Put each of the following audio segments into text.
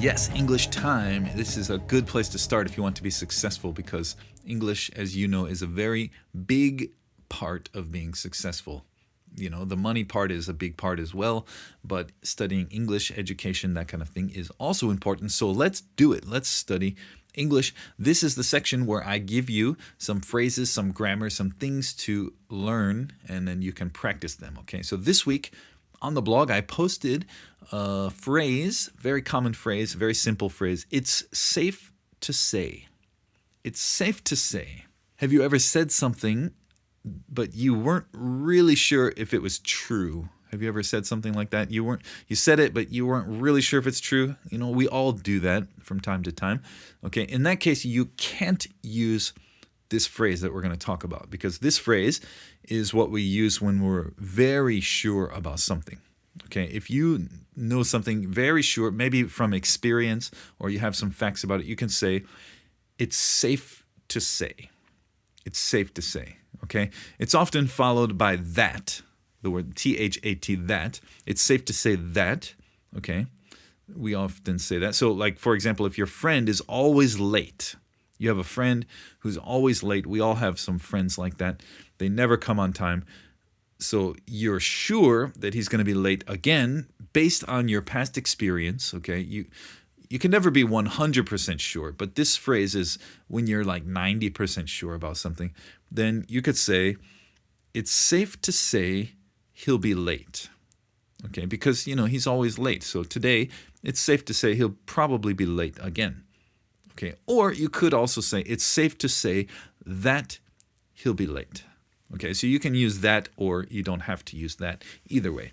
Yes, English time. This is a good place to start if you want to be successful because English, as you know, is a very big part of being successful. You know, the money part is a big part as well, but studying English, education, that kind of thing is also important. So let's do it. Let's study English. This is the section where I give you some phrases, some grammar, some things to learn, and then you can practice them. Okay, so this week on the blog, I posted a phrase, very common phrase, very simple phrase. It's safe to say. It's safe to say. Have you ever said something, but you weren't really sure if it was true? Have you ever said something like that? You said it, but you weren't really sure if it's true. You know, we all do that from time to time. Okay, in that case, you can't use this phrase that we're going to talk about because this phrase is what we use when we're very sure about something. Okay, if you know something very sure, maybe from experience or you have some facts about it, you can say, it's safe to say. It's safe to say. Okay, it's often followed by that, the word T-H-A-T, that. It's safe to say that. Okay, we often say that. So like, for example, if your friend is always late, you have a friend who's always late. We all have some friends like that. They never come on time. So you're sure that he's going to be late again based on your past experience. Okay, you can never be 100% sure, but this phrase is when you're like 90% sure about something, then you could say, it's safe to say he'll be late. Okay, because, you know, he's always late. So today, it's safe to say he'll probably be late again. Okay, or you could also say, it's safe to say that he'll be late. Okay, so you can use that or you don't have to use that either way.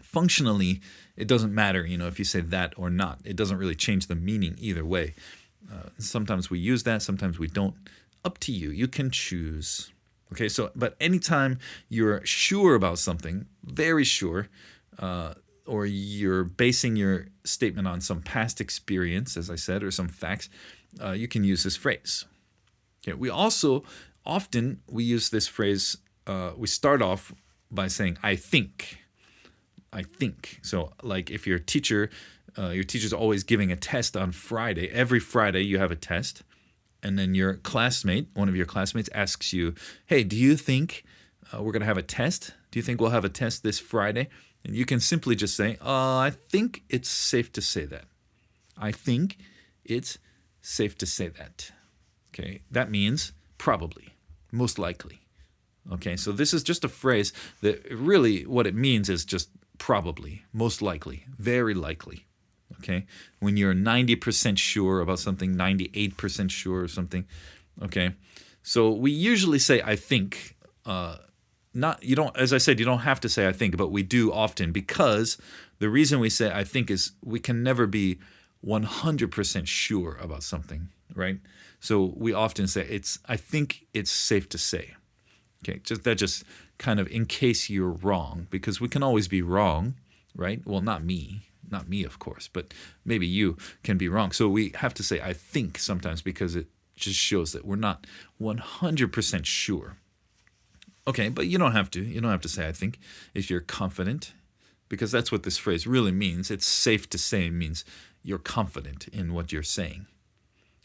Functionally, it doesn't matter, you know, if you say that or not. It doesn't really change the meaning either way. Sometimes we use that, sometimes we don't. Up to you. You can choose. Okay, so, but anytime you're sure about something, very sure, or you're basing your statement on some past experience, as I said, or some facts, you can use this phrase. Okay, we also often use this phrase, we start off by saying, I think. I think. So like if your teacher's always giving a test on Friday, every Friday you have a test, and then your classmate, one of your classmates asks you, hey, do you think we're going to have a test? Do you think we'll have a test this Friday? And you can simply just say, I think it's safe to say that. I think it's safe to say that. Okay, that means probably, most likely. Okay, so this is just a phrase that really what it means is just probably, most likely, very likely. Okay, when you're 90% sure about something, 98% sure of something. Okay, so we usually say I think. You don't, as I said, you don't have to say I think, but we do often because the reason we say I think is we can never be 100% sure about something, right? So we often say I think it's safe to say. Okay, just kind of in case you're wrong, because we can always be wrong, right? Well, not me, of course, but maybe you can be wrong. So we have to say I think sometimes because it just shows that we're not 100% sure. Okay, but you don't have to. You don't have to say I think if you're confident, because that's what this phrase really means. It's safe to say means you're confident in what you're saying.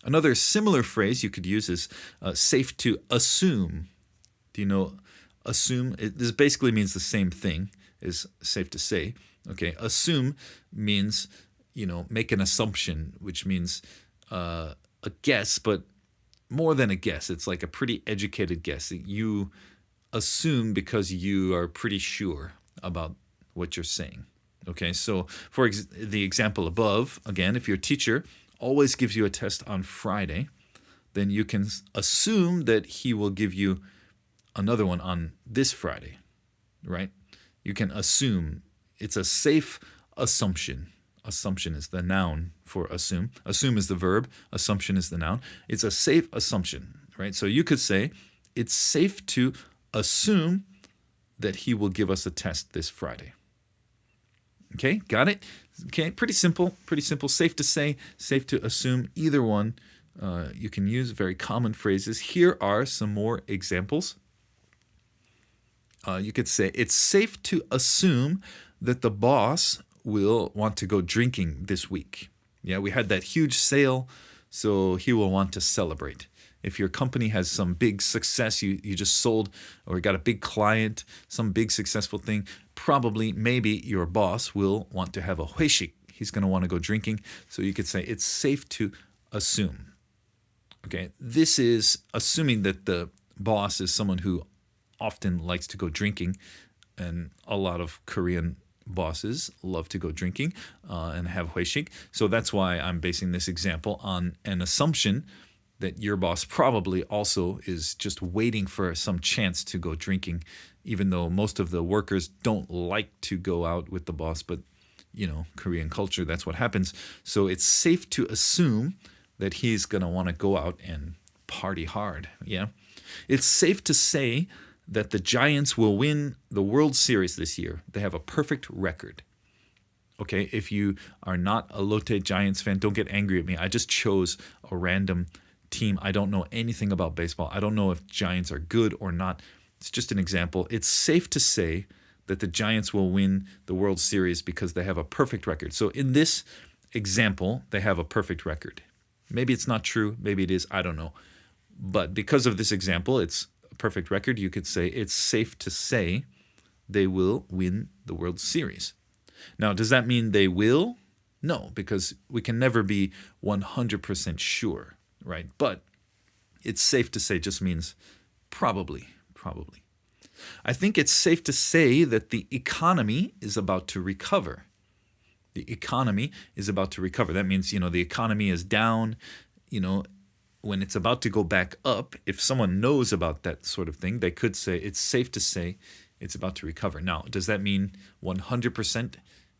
Another similar phrase you could use is safe to assume. Do you know assume? This basically means the same thing as safe to say. Okay, assume means, you know, make an assumption, which means a guess, but more than a guess. It's like a pretty educated guess. You assume because you are pretty sure about what you're saying. Okay, so for the example above, again, if your teacher always gives you a test on Friday, then you can assume that he will give you another one on this Friday, right? You can assume. It's a safe assumption. Assumption is the noun for assume. Assume is the verb. Assumption is the noun. It's a safe assumption, right? So you could say, it's safe to assume that he will give us a test this Friday. Okay, got it? Okay, pretty simple, safe to say, safe to assume, either one. You can use very common phrases. Here are some more examples. You could say, it's safe to assume that the boss will want to go drinking this week. Yeah, we had that huge sale, so he will want to celebrate. If your company has some big success, you just sold or got a big client, some big successful thing, probably, maybe your boss will want to have a 회식. He's going to want to go drinking. So you could say it's safe to assume. Okay, this is assuming that the boss is someone who often likes to go drinking, and a lot of Korean bosses love to go drinking and have 회식. So that's why I'm basing this example on an assumption that your boss probably also is just waiting for some chance to go drinking, even though most of the workers don't like to go out with the boss. But, Korean culture, that's what happens. So it's safe to assume that he's going to want to go out and party hard. Yeah. It's safe to say that the Giants will win the World Series this year. They have a perfect record. Okay, if you are not a Lotte Giants fan, don't get angry at me. I just chose a random team. I don't know anything about baseball. I don't know if Giants are good or not. It's just an example. It's safe to say that the Giants will win the World Series because they have a perfect record. So in this example, they have a perfect record. Maybe it's not true. Maybe it is. I don't know. But because of this example, it's a perfect record. You could say it's safe to say they will win the World Series. Now, does that mean they will? No, because we can never be 100% sure, right? But it's safe to say just means probably. I think it's safe to say that the economy is about to recover. The economy is about to recover. That means, the economy is down, when it's about to go back up. If someone knows about that sort of thing, they could say it's safe to say it's about to recover. Now, does that mean 100%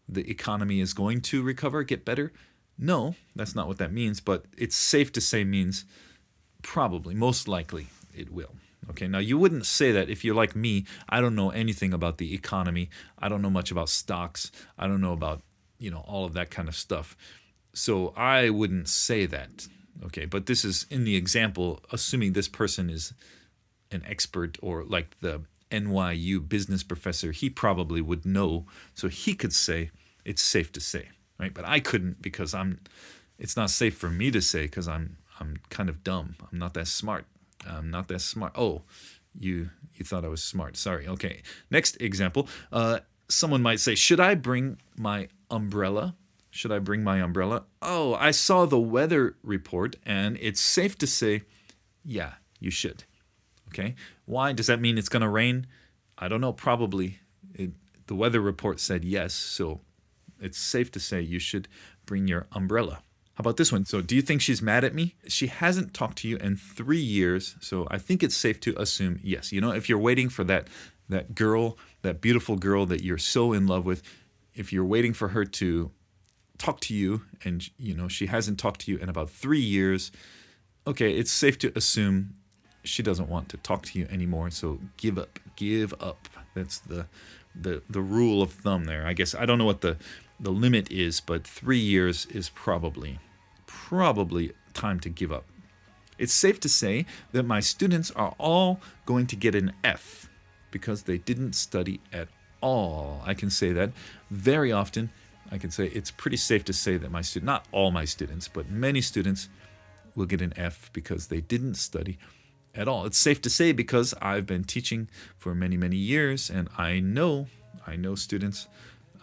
the economy is going to recover, get better? No, that's not what that means, but it's safe to say means probably, most likely it will. Okay, now you wouldn't say that if you're like me. I don't know anything about the economy. I don't know much about stocks. I don't know about, all of that kind of stuff. So I wouldn't say that. Okay, but this is in the example, assuming this person is an expert or like the NYU business professor, he probably would know. So he could say it's safe to say, right? But I couldn't because it's not safe for me to say because I'm kind of dumb. I'm not that smart. I'm not that smart. Oh, you thought I was smart. Sorry. Okay. Next example. Someone might say, should I bring my umbrella? Should I bring my umbrella? Oh, I saw the weather report and it's safe to say, yeah, you should. Okay. Why? Does that mean it's going to rain? I don't know. Probably. The weather report said yes. So it's safe to say you should bring your umbrella. How about this one? So do you think she's mad at me? She hasn't talked to you in 3 years. So I think it's safe to assume yes. If you're waiting for that girl, that beautiful girl that you're so in love with, if you're waiting for her to talk to you and, she hasn't talked to you in about 3 years, okay, it's safe to assume she doesn't want to talk to you anymore. So give up. That's the rule of thumb there. I guess I don't know what the limit is, but 3 years is probably time to give up. It's safe to say that my students are all going to get an F because they didn't study at all. I can say that very often. I can say it's pretty safe to say that not all my students, but many students will get an F because they didn't study at all. It's safe to say because I've been teaching for many, many years, and I know students,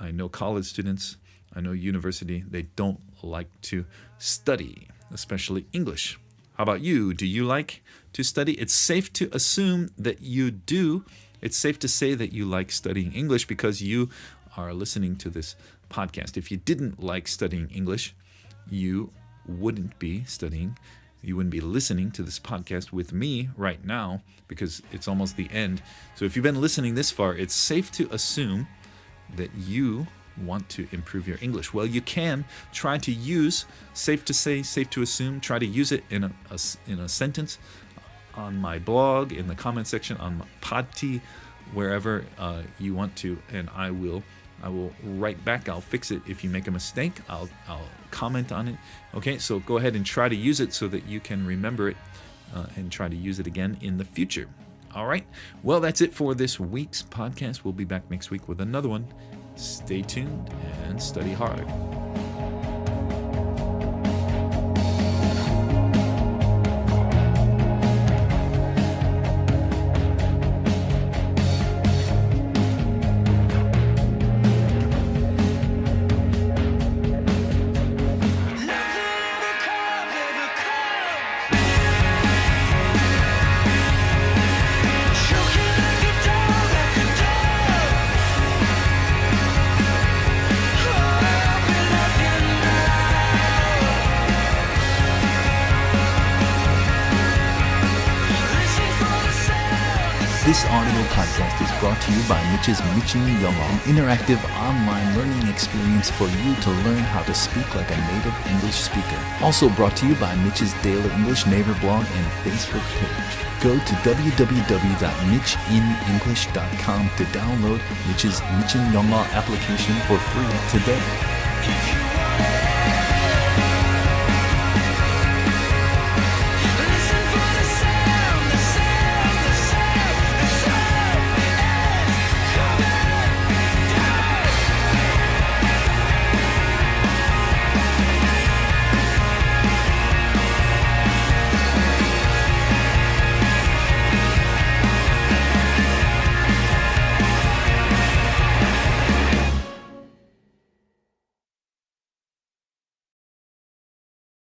I know college students, I know university, they don't like to study, especially English. How about you? Do you like to study? It's safe to assume that you do. It's safe to say that you like studying English because you are listening to this podcast. If you didn't like studying English, you wouldn't be studying. You wouldn't be listening to this podcast with me right now because it's almost the end. So if you've been listening this far, it's safe to assume that you want to improve your English. Well, you can try to use safe to say, safe to assume. Try to use it in a sentence on my blog, in the comment section, on my Podty, wherever you want to, and I will write back. I'll fix it if you make a mistake. I'll comment on it. Okay, so go ahead and try to use it so that you can remember it and try to use it again in the future. All right. Well, that's it for this week's podcast. We'll be back next week with another one. Stay tuned and study hard. This audio podcast is brought to you by Mitch's Michin Young, an interactive online learning experience for you to learn how to speak like a native English speaker. Also brought to you by Mitch's Daily English Naver blog and Facebook page. Go to www.mitchinenglish.com to download Mitch's Michin Young application for free today.